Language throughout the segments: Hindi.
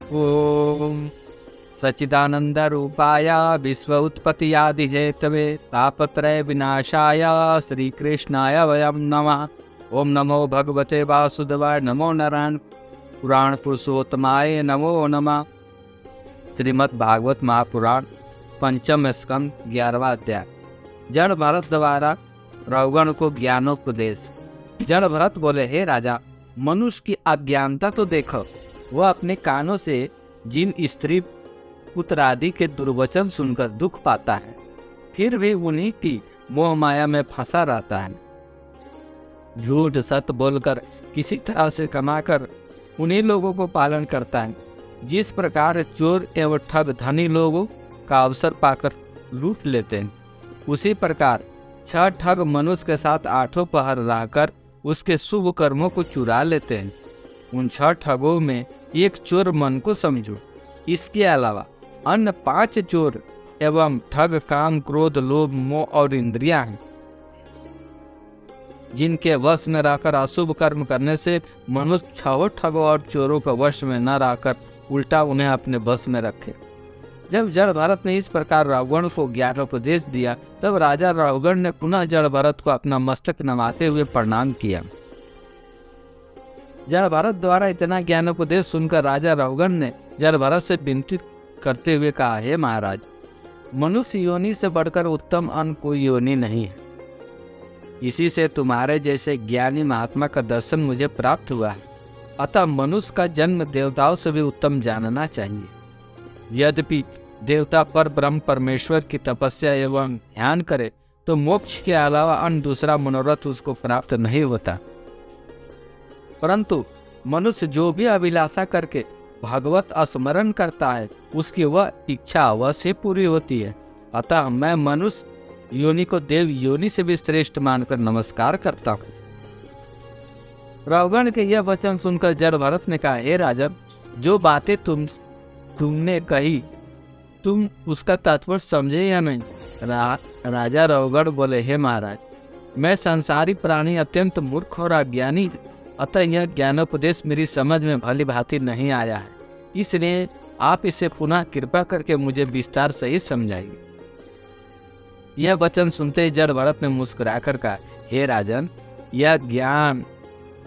ओम सच्चिदानंद रूपाय विश्व उत्पत्ति आदि हेतवे तापत्रय विनाशाय श्री कृष्णाय वयम नमः। ओम नमो भगवते वासुदेवाय नमो नारायण पुराण पुरुषोत्तमाय नमो नमः। श्रीमद् भागवत महापुराण पंचम स्कंद 11वां अध्याय। जड़ भरत द्वारा रघुगण को ज्ञानोपदेश। जड़ भरत बोले, हे राजा, मनुष्य की अज्ञानता तो देखो। वह अपने कानों से जिन स्त्री पुत्र आदि के दुर्वचन सुनकर दुख पाता है, फिर भी उन्हीं की मोह माया में फंसा रहता है। झूठ सत्य बोलकर किसी तरह से कमाकर उन्हीं लोगों को पालन करता है। जिस प्रकार चोर एवं ठग धनी लोगों का अवसर पाकर लूट लेते हैं, उसी प्रकार 6 ठग मनुष्य के साथ 8 पहर रहकर उसके शुभ कर्मों को चुरा लेते हैं। उन 6 ठगों में एक चोर मन को समझो। इसके अलावा अन्य 5 चोर एवं ठग काम क्रोध लोभ मोह और इंद्रियां हैं, जिनके वश में रहकर अशुभ कर्म करने से मनुष्य 6 ठगों और चोरों के वश में न रहकर उल्टा उन्हें अपने वश में रखे। जब जड़ भरत ने इस प्रकार रघुगण को ज्ञानोपदेश दिया, तब राजा रघुगण ने पुनः जड़ भरत को अपना मस्तक नवाते हुए प्रणाम किया। जड़ भरत द्वारा इतना ज्ञानोपदेश सुनकर राजा रघुगण ने जड़ भरत से विनती करते हुए कहा, हे महाराज, मनुष्य योनि से बढ़कर उत्तम अन्य कोई योनि नहीं है। इसी से तुम्हारे जैसे ज्ञानी महात्मा का दर्शन मुझे प्राप्त हुआ है। अतः मनुष्य का जन्म देवताओं से भी उत्तम जानना चाहिए। यद्यपि देवता पर ब्रह्म परमेश्वर की तपस्या एवं ध्यान करे तो मोक्ष के अलावा अन्य दूसरा मनोरथ उसको प्राप्त नहीं होता, परंतु मनुष्य जो भी अभिलाषा करके भगवत स्मरण करता है, उसकी वह इच्छा अवश्य पूरी होती है। अतः मैं मनुष्य योनि को देव योनि से भी श्रेष्ठ मानकर नमस्कार करता हूँ। रघुगण के यह वचन सुनकर जड़ भरत ने कहा, हे राजन, जो बातें तुमने कही, तुम उसका तात्पर्य समझे या नहीं? राजा रघुगण बोले, हे महाराज, मैं संसारी प्राणी अत्यंत मूर्ख और अज्ञानी, अतः यह ज्ञानोपदेश मेरी समझ में भली भांति नहीं आया है। इसलिए आप इसे पुनः कृपा करके मुझे विस्तार सहित समझाइए। यह वचन सुनते ही जड़ भरत ने मुस्कुराकर कहा, हे राजन, यह ज्ञान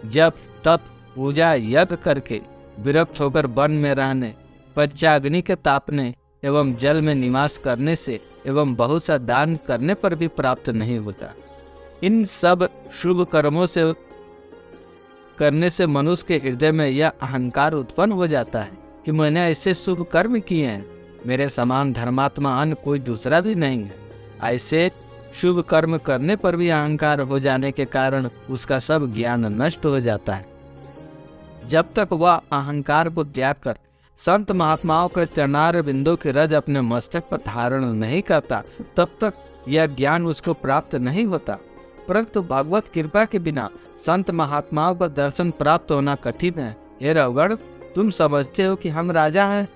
जप तप पूजा यज्ञ करके विरक्त होकर वन में रहने, पंचाग्नि के तापने एवं जल में निवास करने से एवं बहुत सा दान करने पर भी प्राप्त नहीं होता। इन सब शुभ कर्मों से करने से मनुष्य के हृदय में यह अहंकार उत्पन्न हो जाता है कि मैंने ऐसे शुभ कर्म किए हैं, मेरे समान धर्मात्मा अन्य कोई दूसरा भी नहीं है। ऐसे शुभ कर्म करने पर भी अहंकार हो जाने के कारण उसका सब ज्ञान नष्ट हो जाता है। जब तक वह अहंकार को त्याग कर संत महात्माओं के चरणार बिंदु की रज अपने मस्तक पर धारण नहीं करता, तब तक यह ज्ञान उसको प्राप्त नहीं होता। परंतु भगवत कृपा के बिना संत महात्माओं का दर्शन प्राप्त होना कठिन है। हे रघुगण, तुम समझते हो कि हम राजा हैं,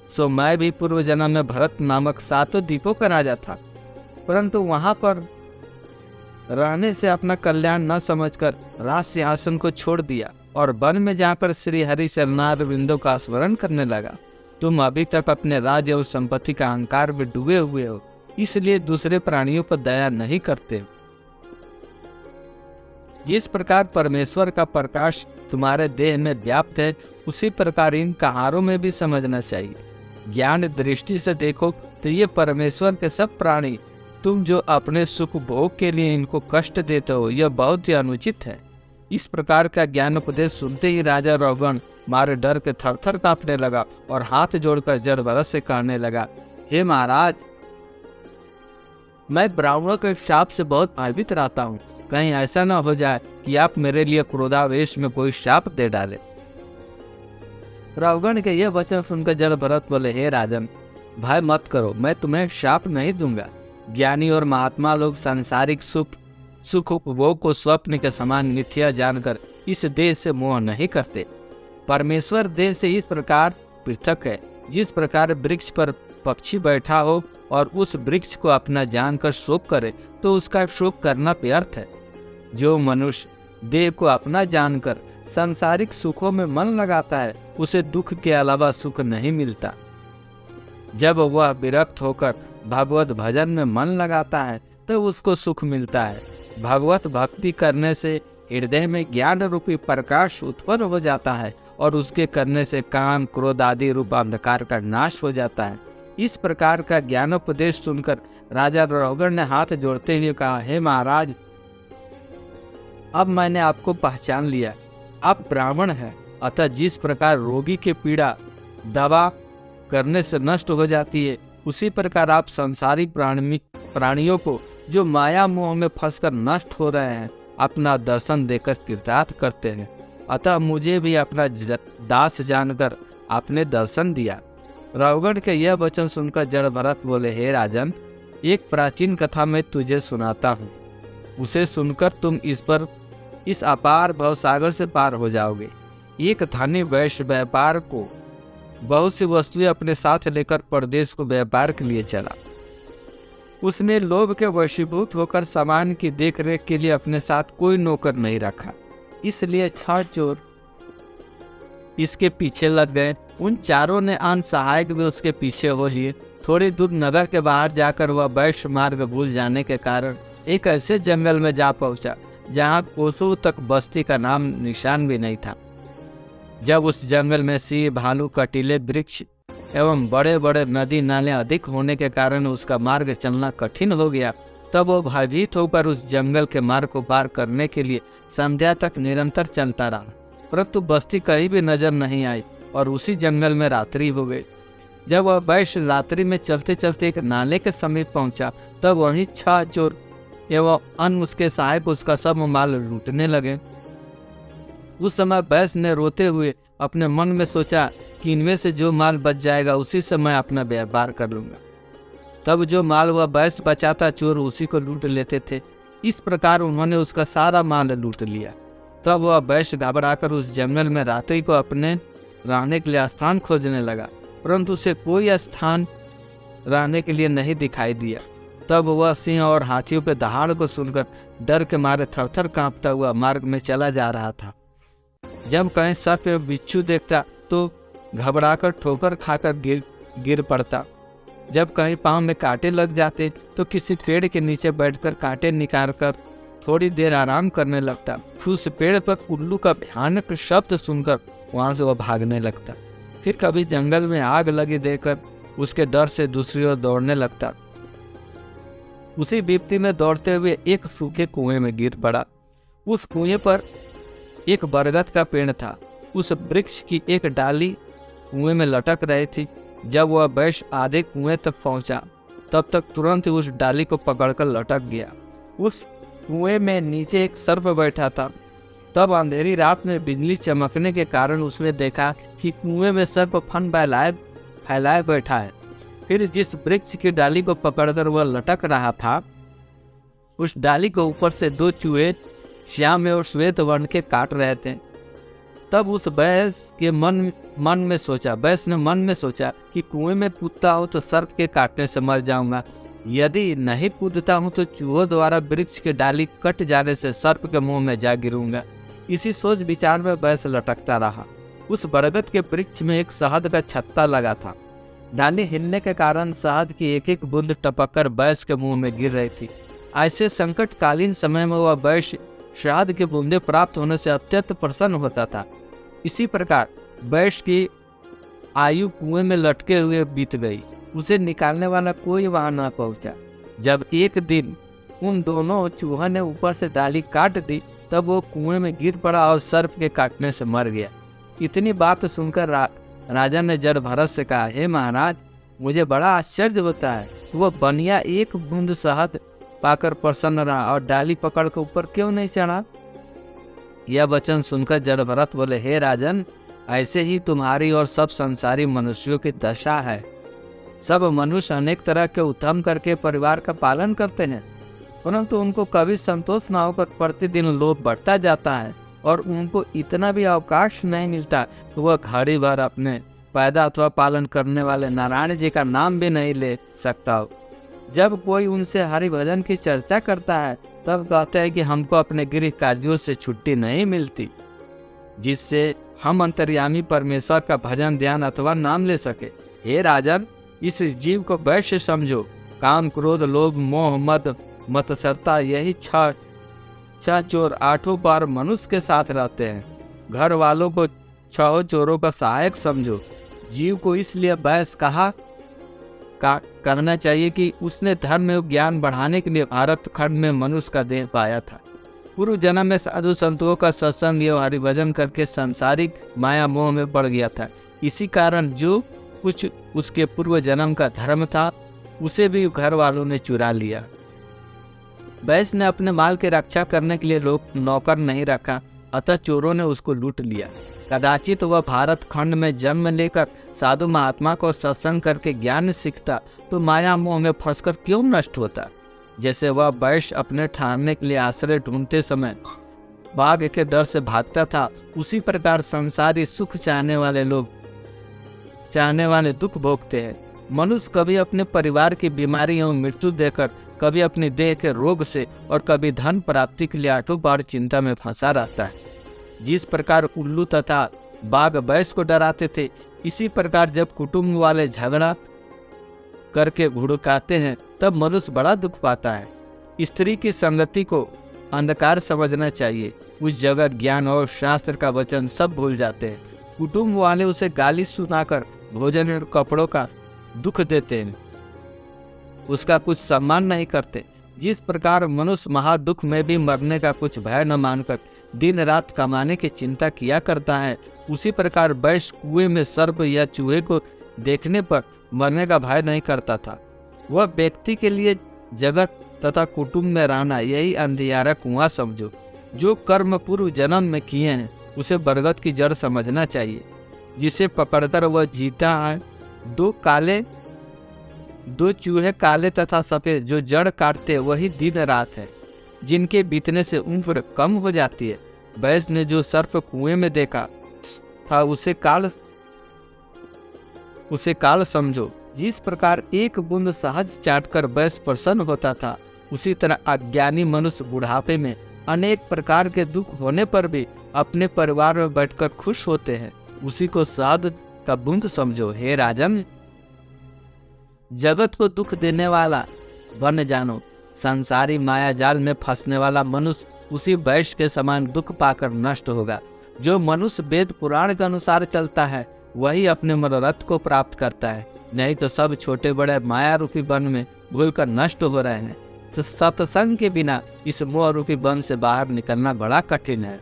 सो मैं भी पूर्व जन्म में भरत नामक 7 द्वीपों का राजा था, परंतु वहां पर रहने से अपना कल्याण न समझकर राज सिंहासन को छोड़ दिया और वन में जाकर श्री हरि चरणार बिंदु का स्मरण करने लगा। तुम अभी तक अपने राज और संपत्ति का अहंकार में डूबे हुए हो, इसलिए दूसरे प्राणियों पर दया नहीं करते। जिस प्रकार परमेश्वर का प्रकाश तुम्हारे देह में व्याप्त है, उसी प्रकार इन कहारों में भी समझना चाहिए। ज्ञान दृष्टि से देखो तो ये परमेश्वर के सब प्राणी, तुम जो अपने सुख भोग के लिए इनको कष्ट देते हो, यह बहुत ही अनुचित है। इस प्रकार का ज्ञान उपदेश सुनते ही राजा रघुगण मारे डर के थरथर कांपने लगा और हाथ जोड़कर जड़ भरत से कहने लगा, हे महाराज, मैं ब्राह्मणों के शाप से बहुत भयभीत रहता हूँ। कहीं ऐसा न हो जाए कि आप मेरे लिए क्रोधावेश में कोई शाप दे डाले। रघुगण के यह वचन सुनकर जड़ भरत बोले, हे राजन, भय मत करो, मैं तुम्हें शाप नहीं दूंगा। ज्ञानी और महात्मा लोग सांसारिक सुख उपभोग को स्वप्न के समान मिथ्या जानकर इस देह से मोह नहीं करते। परमेश्वर देह से इस प्रकार पृथक है, जिस प्रकार वृक्ष पर पक्षी बैठा हो और उस वृक्ष को अपना जानकर शोक करे तो उसका शोक करना व्यर्थ है। जो मनुष्य देह को अपना जानकर सांसारिक सुखों में मन लगाता है उसे दुख के अलावा सुख नहीं मिलता। जब वह विरक्त होकर भगवत भजन में मन लगाता है तो उसको सुख मिलता है। भगवत भक्ति करने से हृदय में ज्ञान रूपी प्रकाश उत्पन्न हो जाता है और उसके करने से काम क्रोध आदि रूप अंधकार का नाश हो जाता है। इस प्रकार का ज्ञानोपदेश सुनकर राजा रौगण ने हाथ जोड़ते हुए कहा, हे महाराज, अब मैंने आपको पहचान लिया। आप ब्राह्मण हैं, अतः जिस प्रकार रोगी की पीड़ा दवा करने से नष्ट हो जाती है, उसी प्रकार आप संसारी प्राणियों को जो माया मोह में फंसकर नष्ट हो रहे हैं, अपना दर्शन देकर कृतार्थ करते हैं। अतः मुझे भी अपना दास जानकर आपने दर्शन दिया। रौगण के यह वचन सुनकर जड़ भरत बोले, हे राजन, एक प्राचीन कथा मैं तुझे सुनाता हूँ। उसे सुनकर तुम इस अपार भवसागर से पार हो जाओगे। एक धनी वैश्य व्यापार को बहुत सी वस्तुएं अपने साथ लेकर परदेश को व्यापार के लिए चला। उसने लोभ के वशीभूत होकर सामान की देखरेख के लिए अपने साथ कोई नौकर नहीं रखा, इसलिए 6 चोर इसके पीछे लग गए। उन चारों ने आन सहायक भी उसके पीछे हो लिए। थोड़ी दूर नगर के बाहर जाकर वह वैश्य मार्ग भूल जाने के कारण एक ऐसे जंगल में जा पहुंचा जहां कोसों तक बस्ती का नाम निशान भी नहीं था। जब उस जंगल में सिंह, भालू, कटीले वृक्ष एवं बड़े बड़े नदी नाले अधिक होने के कारण उसका मार्ग चलना कठिन हो गया, तब वो भयभीत होकर उस जंगल के मार्ग को पार करने के लिए संध्या तक निरंतर चलता रहा, परंतु बस्ती कहीं भी नजर नहीं आई और उसी जंगल में रात्रि हो गई। जब वह वैश्य रात्रि में चलते चलते एक नाले के समीप पहुंचा, तब वहीं 6 चोर एवं अन्य उसके सहायक उसका सब माल लूटने लगे। उस समय वैश्य ने रोते हुए अपने मन में सोचा कि इनमें से जो माल बच जाएगा उसी से मैं अपना व्यापार कर लूंगा। तब जो माल वह वैश्य बचाता, चोर उसी को लूट लेते थे। इस प्रकार उन्होंने उसका सारा माल लूट लिया। तब वह वैश्य घबराकर उस जंगल में रात्रि को अपने रहने के लिए स्थान खोजने लगा, परंतु उसे कोई स्थान रहने के लिए नहीं दिखाई दिया। तब वह सिंह और हाथियों के दहाड़ को सुनकर डर के मारे थरथर कांपता हुआ मार्ग में चला जा रहा था। जब कहीं सर्प या बिच्छू देखता तो घबराकर ठोकर खाकर गिर पड़ता। जब कहीं पांव में कांटे लग जाते तो किसी पेड़ के नीचे बैठकर कांटे निकाल कर थोड़ी देर आराम करने लगता। फिर उस पेड़ पर उल्लू का भयानक शब्द सुनकर वहां से वह भागने लगता। फिर कभी जंगल में आग लगी देखकर उसके डर से दूसरी ओर दौड़ने लगता। उसी विपत्ति में दौड़ते हुए एक सूखे कुएं में गिर पड़ा। उस कुएं पर एक बरगद का पेड़ था। उस वृक्ष की एक डाली कुएं में लटक रही थी। जब वह वैश्य आधे कुएं तक पहुंचा, तब तक तुरंत ही उस डाली को पकड़कर लटक गया। उस कुएं में नीचे एक सर्प बैठा था। तब अंधेरी रात में बिजली चमकने के कारण उसने देखा कि कुएं में सर्प फन फैलाए बैठा है। फिर जिस वृक्ष की डाली को पकड़कर वह लटक रहा था, उस डाली को ऊपर से 2 चूहे श्याम और श्वेत वर्ण के काट रहे थे। तब उस वैश्य के मन में सोचा कि कुएं में कूदता हूँ तो सर्प के काटने से मर जाऊंगा, यदि नहीं कूदता हूँ तो चूहों द्वारा वृक्ष की डाली कट जाने से सर्प के मुंह में जा गिरूंगा। इसी सोच विचार में वैश्य लटकता रहा। उस बरगद के वृक्ष में एक शहद का छत्ता लगा था। डाली हिलने के कारण शहद की एक एक बूंद टपककर वैश्य के मुंह में गिर रही थी। ऐसे संकटकालीन समय में वह वैश्य शहद के बूंदे प्राप्त होने से अत्यंत प्रसन्न होता था। इसी प्रकार वैश्य की आयु कुएं में लटके हुए बीत गई। उसे निकालने वाला कोई वहां न पहुंचा। जब एक दिन उन दोनों चूहों ने ऊपर से डाली काट दी, तब वो कुएं में गिर पड़ा और सर्प के काटने से मर गया। इतनी बात सुनकर राजा ने जड़ भरत से कहा, हे महाराज, मुझे बड़ा आश्चर्य होता है। वह बनिया एक बूंद शहद पाकर प्रसन्न रहा और डाली पकड़ कर ऊपर क्यों नहीं चढ़ा? यह वचन सुनकर जड़ भरत बोले, हे राजन, ऐसे ही तुम्हारी और सब संसारी मनुष्यों की दशा है। सब मनुष्य अनेक तरह के उत्तम करके परिवार का पालन करते हैं, परंतु उनको कभी संतोष न होकर प्रतिदिन लोभ बढ़ता जाता है और उनको इतना भी अवकाश नहीं मिलता तो वह घड़ी भर अपने पैदा अथवा पालन करने वाले नारायण जी का नाम भी नहीं ले सकता हो। जब कोई उनसे हरि भजन की चर्चा करता है तब कहते हैं कि हमको अपने गृह कार्यों से छुट्टी नहीं मिलती। जिससे हम अंतर्यामी परमेश्वर का भजन ध्यान अथवा नाम ले सके। हे राजन, इस जीव को वैश्य समझो। काम, क्रोध, लोभ, मोह, मद, मत्सरता, यही छह चोर 8 बार मनुष्य के साथ रहते हैं। घर वालों को 6 चोरों का सहायक समझो। जीव को इसलिए वैश्य कहा करना चाहिए कि उसने धर्म एवं ज्ञान बढ़ाने के लिए भारत खंड में मनुष्य का देह पाया था। पूर्व जन्म में साधु संतों का सत्संग एवं हरिभजन करके सांसारिक माया मोह में पड़ गया था। इसी कारण जो कुछ उसके पूर्व जन्म का धर्म था उसे भी घर वालों ने चुरा लिया। वैश्य ने अपने माल की रक्षा करने के लिए नौकर नहीं रखा, अतः चोरों ने उसको लूट लिया। कदाचित वह भारत खंड में जन्म लेकर साधु महात्मा को सत्संग करके ज्ञान सीखता तो माया मोह में फंसकर क्यों नष्ट होता। जैसे वह वैश्य अपने ठहरने के लिए आश्रय ढूंढते समय बाघ के डर से भागता था, उसी प्रकार संसारी सुख चाहने वाले लोग दुख भोगते हैं। मनुष्य कभी अपने परिवार की बीमारी एवं मृत्यु देकर, कभी अपनी देह के रोग से और कभी धन प्राप्ति के लिए 8 बार चिंता में फंसा रहता है। जिस प्रकार उल्लू तथा बाघ वैश्य को डराते थे, इसी प्रकार जब कुटुंब वाले झगड़ा करके घुड़काते हैं तब मनुष्य बड़ा दुख पाता है। स्त्री की संगति को अंधकार समझना चाहिए। उस जगह ज्ञान और शास्त्र का वचन सब भूल जाते हैं। कुटुंब वाले उसे गाली सुनाकर भोजन और कपड़ों का दुख देते हैं, उसका कुछ सम्मान नहीं करते। जिस प्रकार मनुष्य महादुख में भी मरने का कुछ भय न मानकर दिन रात कमाने की चिंता किया करता है, उसी प्रकार वैश्य कुएं में सर्प या चूहे को देखने पर मरने का भय नहीं करता था। वह व्यक्ति के लिए जगत तथा कुटुंब में रहना यही अंधियारा कुआं समझो। जो कर्म पूर्व जन्म में किए हैं उसे बरगद की जड़ समझना चाहिए, जिसे पकड़कर वह जीता है। 2 चूहे काले तथा सफेद जो जड़ काटते वही दिन रात है, जिनके बीतने से उम्र कम हो जाती है। वैश्य ने जो सर्प कुएं में देखा था उसे काल समझो। जिस प्रकार एक बूंद सहज चाटकर वैश्य प्रसन्न होता था, उसी तरह अज्ञानी मनुष्य बुढ़ापे में अनेक प्रकार के दुख होने पर भी अपने परिवार में बैठकर खुश होते हैं। उसी को शहद का बूंद समझो। हे राजन, जगत को दुख देने वाला बन जानो। संसारी माया जाल में फंसने वाला मनुष्य उसी वैश्य के समान दुख पाकर नष्ट होगा। जो मनुष्य वेद पुराण के अनुसार चलता है वही अपने मनोरथ को प्राप्त करता है, नहीं तो सब छोटे बड़े माया रूपी वन में भूलकर नष्ट हो रहे हैं। तो सत्संग के बिना इस मोह रूपी वन से बाहर निकलना बड़ा कठिन है।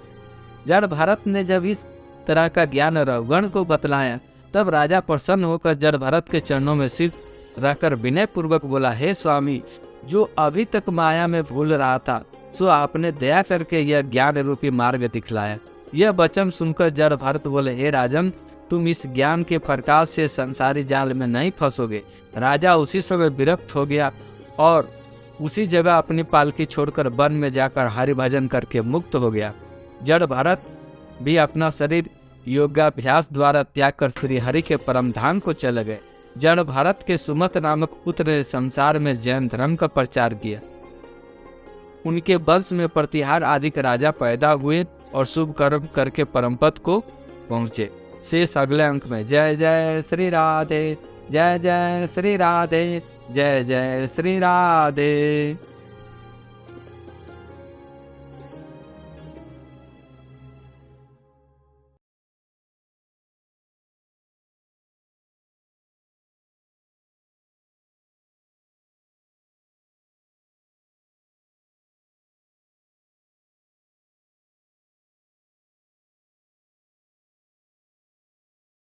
जड़ भरत ने जब इस तरह का ज्ञान रघुगण को बतलाया, तब राजा प्रसन्न होकर जड़ भरत के चरणों में सिर रखकर विनय पूर्वक बोला, हे स्वामी, जो अभी तक माया में भूल रहा था सो आपने दया करके यह ज्ञान रूपी मार्ग दिखलाया। यह वचन सुनकर जड़ भरत बोले, हे राजन, तुम इस ज्ञान के प्रकाश से संसारी जाल में नहीं फंसोगे। राजा उसी समय विरक्त हो गया और उसी जगह अपनी पालकी छोड़कर वन में जाकर हरि भजन करके मुक्त हो गया। जड़ भरत भी अपना शरीर योगाभ्यास द्वारा त्याग कर श्री हरि के परम धाम को चले गए। जड़ भरत के सुमत नामक पुत्र ने संसार में जैन धर्म का प्रचार किया। उनके वंश में प्रतिहार आदि के राजा पैदा हुए और शुभ कर्म करके परमपद को पहुँचे। शेष अगले अंक में। जय जय श्री राधे, जय जय श्री राधे, जय जय श्री राधे।